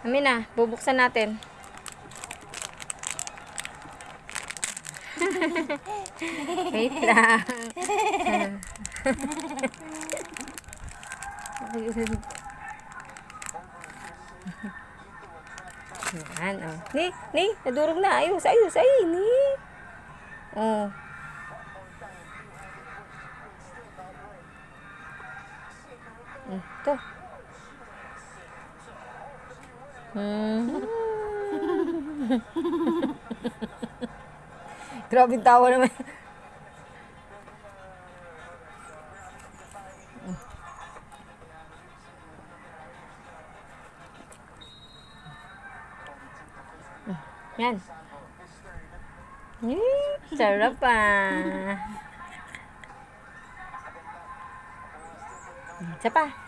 Amin na, bubuksan natin. Wait lang. Yan, oh. Ni, nadurog na. Ayos, ay, ni. Oh. Ito. Grabe tawa naman. Yan. Sarap ah. Isa pa.